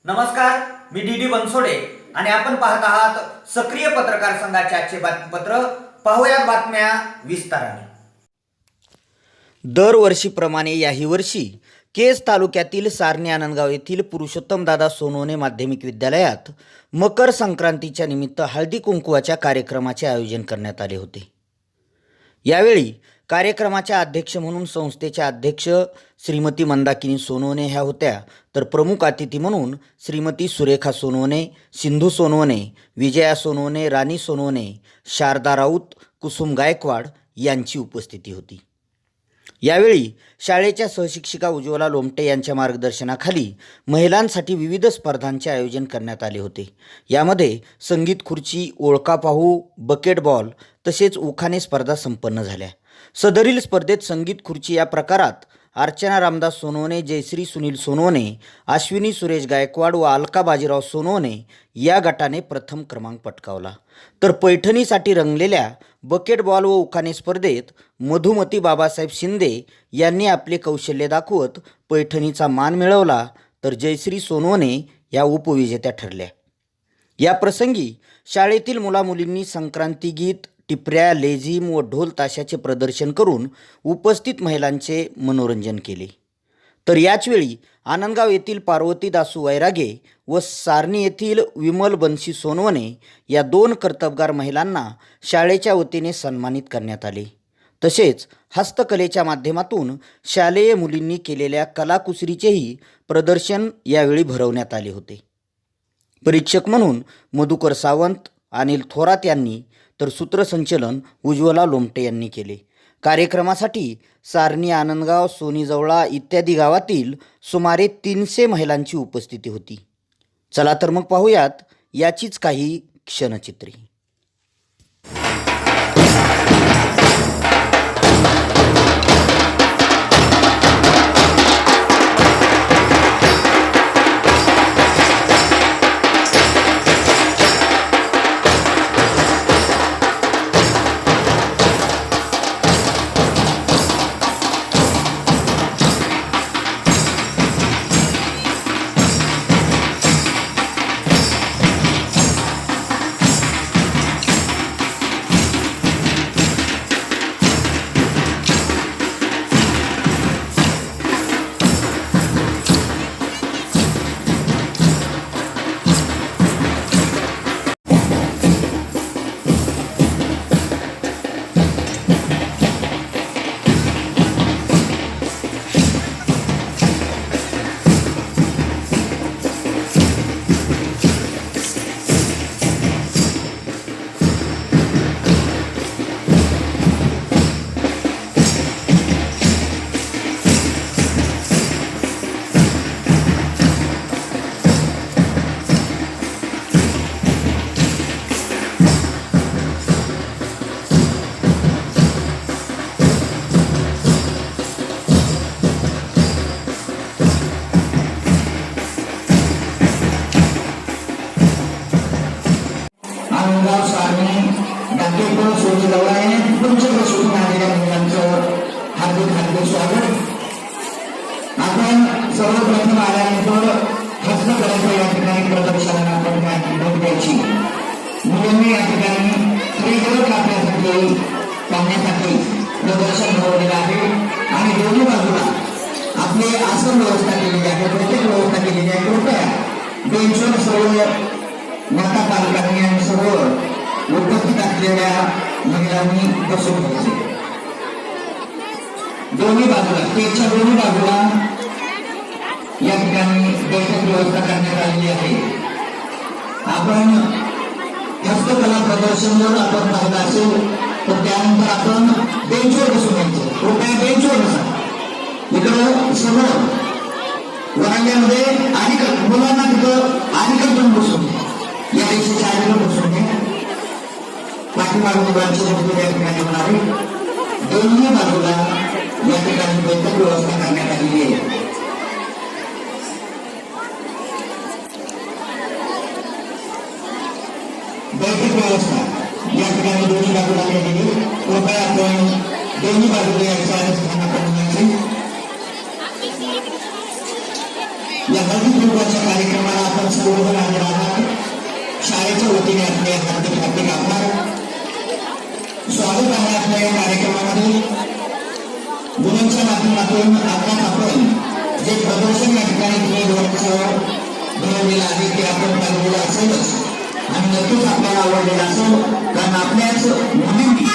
नमस्कार, मी डी बनसोडे आणि आपण पाहत आहात सक्रिय पत्रकार संघाचे आजचे बातमीपत्र. पाहूया बातम्या विस्ताराने. दरवर्षीप्रमाणे याही वर्षी केज तालुक्यातील सारणी आनंदगाव येथील पुरुषोत्तमदादा सोनवणे माध्यमिक विद्यालयात मकर संक्रांतीच्या निमित्त हळदी कुंकवाच्या कार्यक्रमाचे आयोजन करण्यात आले होते. यावेळी कार्यक्रमाच्या अध्यक्ष म्हणून संस्थेच्या अध्यक्ष श्रीमती मंदाकिनी सोनवणे ह्या होत्या, तर प्रमुख अतिथी म्हणून श्रीमती सुरेखा सोनवणे, सिंधू सोनवणे, विजया सोनवणे, राणी सोनवणे, शारदा राऊत, कुसुम गायकवाड यांची उपस्थिती होती. यावेळी शाळेच्या सहशिक्षिका उज्ज्वला लोमटे यांच्या मार्गदर्शनाखाली महिलांसाठी विविध स्पर्धांचे आयोजन करण्यात आले होते. यामध्ये संगीत खुर्ची, ओळखा पाहू, बकेट बॉल तसेच उखाणे स्पर्धा संपन्न झाल्या. सदरील स्पर्धेत संगीत खुर्ची या प्रकारात अर्चना रामदास सोनवणे, जयश्री सुनील सोनवणे, अश्विनी सुरेश गायकवाड व अलका बाजीराव सोनवणे या गटाने प्रथम क्रमांक पटकावला. तर पैठणीसाठी रंगलेल्या बकेट बॉल व उखाणे स्पर्धेत मधुमती बाबासाहेब शिंदे यांनी आपले कौशल्य दाखवत पैठणीचा मान मिळवला, तर जयश्री सोनवणे या उपविजेत्या ठरल्या. या प्रसंगी शाळेतील मुलामुलींनी संक्रांती गीत, टिपऱ्या, लेझिम व ढोल ताशाचे प्रदर्शन करून उपस्थित महिलांचे मनोरंजन केले. तर याचवेळी आनंदगाव येथील पार्वती दासू वैरागे व सारणी येथील विमल बन्सी सोनवणे या दोन कर्तबगार महिलांना शाळेच्या वतीने सन्मानित करण्यात आले. तसेच हस्तकलेच्या माध्यमातून शालेय मुलींनी केलेल्या कलाकुसरीचेही प्रदर्शन यावेळी भरवण्यात आले होते. परीक्षक म्हणून मधुकर सावंत, अनिल थोरात यांनी, तर सूत्रसंचलन उज्ज्वला लोमटे यांनी केले. कार्यक्रमासाठी सारणी, आनंदगाव, सोनीजवळा इत्यादी गावातील सुमारे 300 महिलांची उपस्थिती होती. चला तर मग पाहूयात याचीच काही क्षणचित्रे. आपण सर्वप्रथम आल्यानंतर हस्तकलेच्या या ठिकाणी प्रदर्शनाला आपण भेट द्यायची. मुलांनी या ठिकाणी त्रिगत काढण्यासाठी प्रदर्शन भरवलेलं आहे आणि दोन्ही बाजूला आपली आसन व्यवस्था केलेली आहे, प्रत्येक व्यवस्था केलेली आहे. कृपया बेंचवर सर्व माता पालकांनी आणि सर्व उपस्थित असलेल्या महिलांनी बसून घ्यायचे. दोन्ही बाजूला, स्टेजच्या दोन्ही बाजूला या ठिकाणी बैठक व्यवस्था करण्यात आलेली आहे. आपण हस्तकला प्रदर्शन जर आपण पाहिलं असेल तर त्यानंतर आपण बेंचवर बसून घ्यायचं. कृपया बेंचवर बसा. इकडं समोर वरांड्यामध्ये आणि मुलांना तिथं आणि पण बसून घ्या. या रेषेच्या आडीवर बसून घ्या. पाठीमागून मुलांची या ठिकाणी होणार आहे. दोन्ही बाजूला या ठिकाणी बैठक व्यवस्था करण्यात आलेली आहे. बैठक व्यवस्था या ठिकाणी दोन्ही बाजूला केलेली. कृपया आपण दोन्ही बाजूला यायचं आणि स्थानापन्नाची या हळदी कुंकवाच्या कार्यक्रमाला आपण सर्वजण आभार शाळेच्या वतीने आपले हार्दिक हार्दिक आभार. स्वागत आहे आपल्या या कार्यक्रमामध्ये. मुलांच्या माध्यमातून आता आपण जे प्रदर्शन या ठिकाणी तुम्ही बनवलेलं आहे ते आपण पाहिलेलं असेलच आणि नक्कीच आपल्याला आवडलेलं असेल, कारण आपल्याच मुलींनी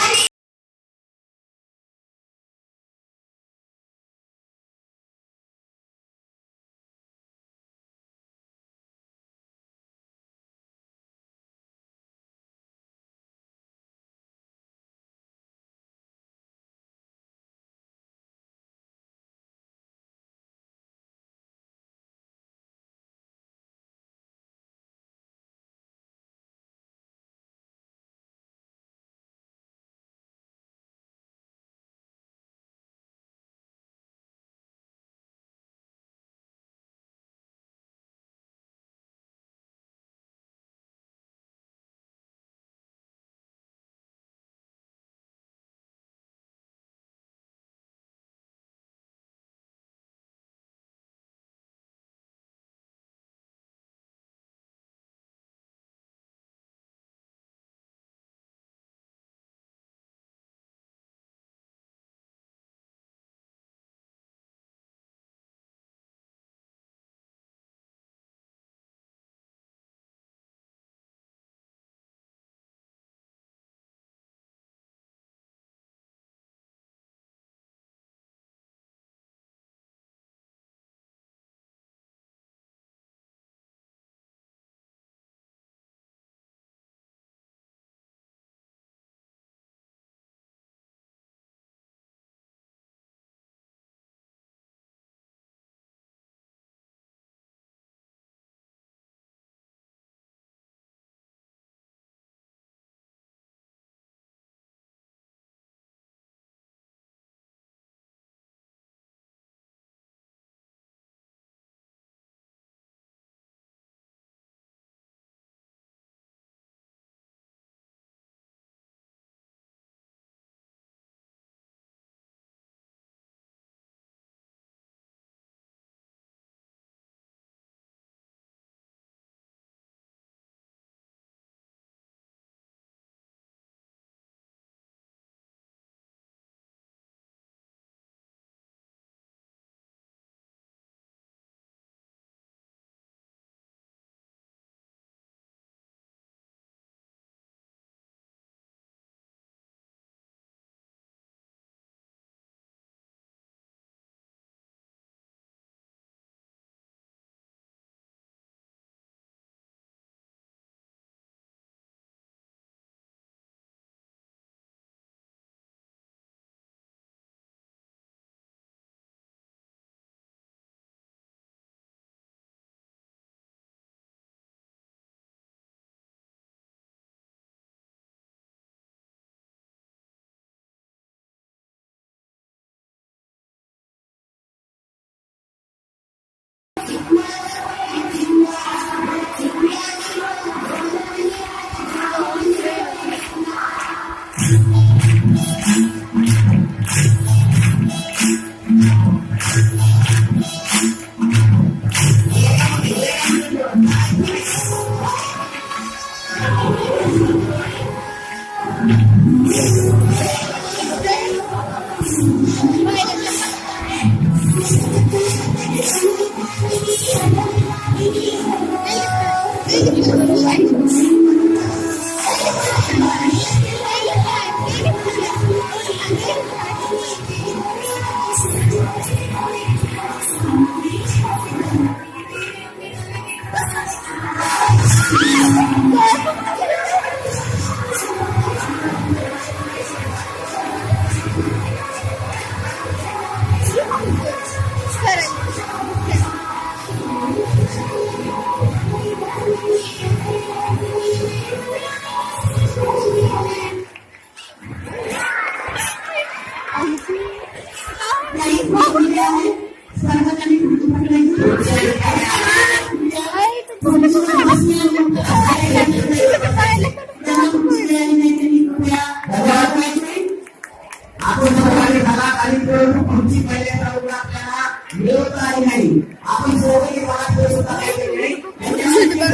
आपण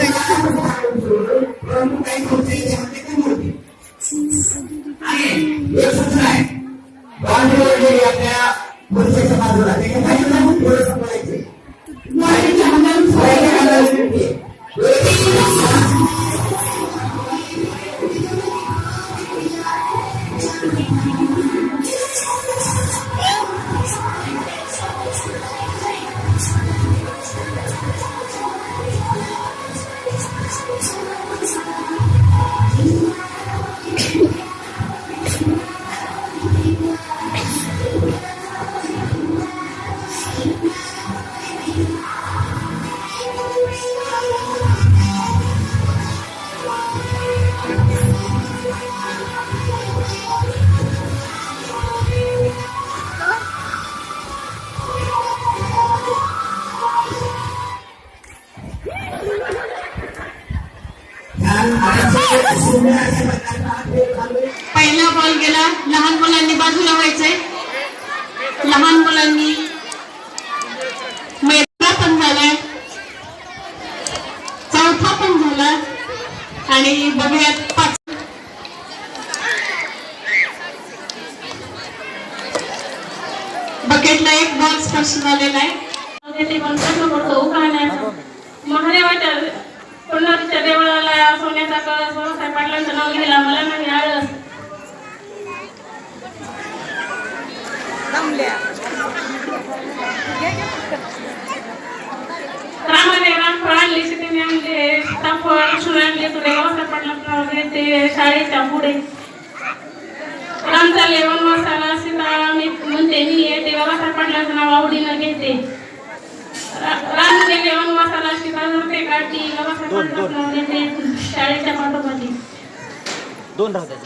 आणि एक सूचना आहे, बांधलेली गेली आपल्या पुरुषाच्या बाजूला त्याच्या बाजूला पण थोडं सांभाळायचे. बाईच्या हाताने बाईच्या हाताने विनंती आहे. पहिला बॉल गेला. लहान मुलांनी बाजूला व्हायचंय. लहान मुलांनी मैदान पण झालाय, चौथा पण झाला आणि बघूयात पाच. बकेटला एक बॉल स्पर्श झालेला आहे. ते पण प्रश्न पडतो उखाण्याचा. महादेवाच्या पुन्हाच्या देवळाला सोन्याचा कळस बाबासाहेब पाटलांचं नाव लिहिला. मला नाही आळस. रामाने रामफळ आणली, सीतेने आणले तांफळ, लक्ष्मण आणले तुरे. बाबासाहेब पाटलांचं नाव घेते शाळेच्या पुढे. राम चालले वनवासाला, सीता मी म्हणते मी येते. बाबासाहेब पाटलांचं नाव आवडीनं घेते. राम गेले वनवासाला, सीता धरते काठी. बाबासाहेब पाटलांचं नाव घेते शाळेच्या पाठोपाठी. दोन राहतात.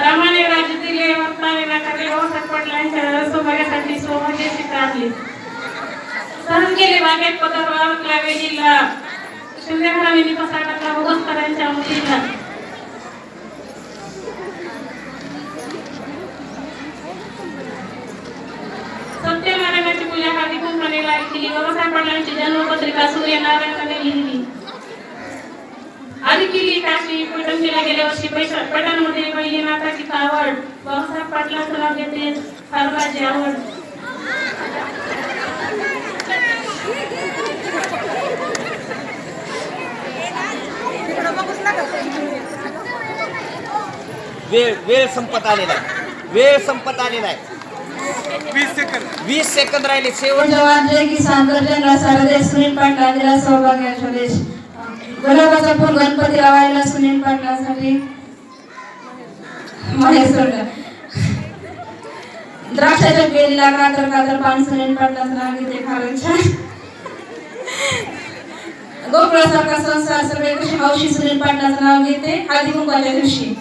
रामाने राज्य दिले, वर्ताने नाकारले. बाबासाहेब पाटलांच्या सौभाग्यासाठी सौभाग्य स्वीकारले. सहज गेले बागेत पदर वारकला वेजीला. शिंदे घराणे कसा टाकला भगतकरांच्या मुलीला. सत्यनारायणाची पूजा हार्दिक कुंभाने केली. बाबासाहेब पाटलांची जन्मपत्रिका सूर्यनारायणाने लिहिली. आधी केली काशी पैठणला गेल्या वर्षी पैठणमध्ये पहिली नाथाची कावड. बाबासाहेब पाटलांचं नाव घेते फार माझी आवड. वेळ संपत आलेला आहे. 20 सेकंद राहिले. शेवट जवान जय किसान गर्जना सारदे सुनील पाटलांना सौभाग्याचा देश. गुलाबाचा फुल गणपती लावायला सुनील पाटलांसाठी महेश्वरला. द्राक्षाच्या वेलीला कातर पान सुनील पाटलांचं नाव घेते फार छान. गोकुळासारखा संसार सर्वे कशी हौशी सुनील पाटलांचं नाव घेते हळदी कुंकवाच्या दिवशी.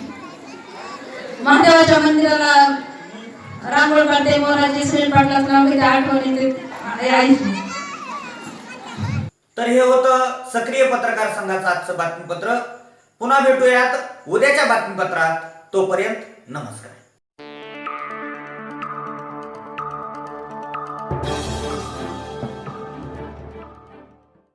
महादेवाच्या मंदिराला रांगोळ काढते मोराची सुनील पाटलांचं नाव घेते आठवण येते. तर हे होतं सक्रिय पत्रकार संघाचं आजचं बातमीपत्र. पुन्हा भेटूयात उद्याच्या बातमीपत्रात. तोपर्यंत नमस्कार.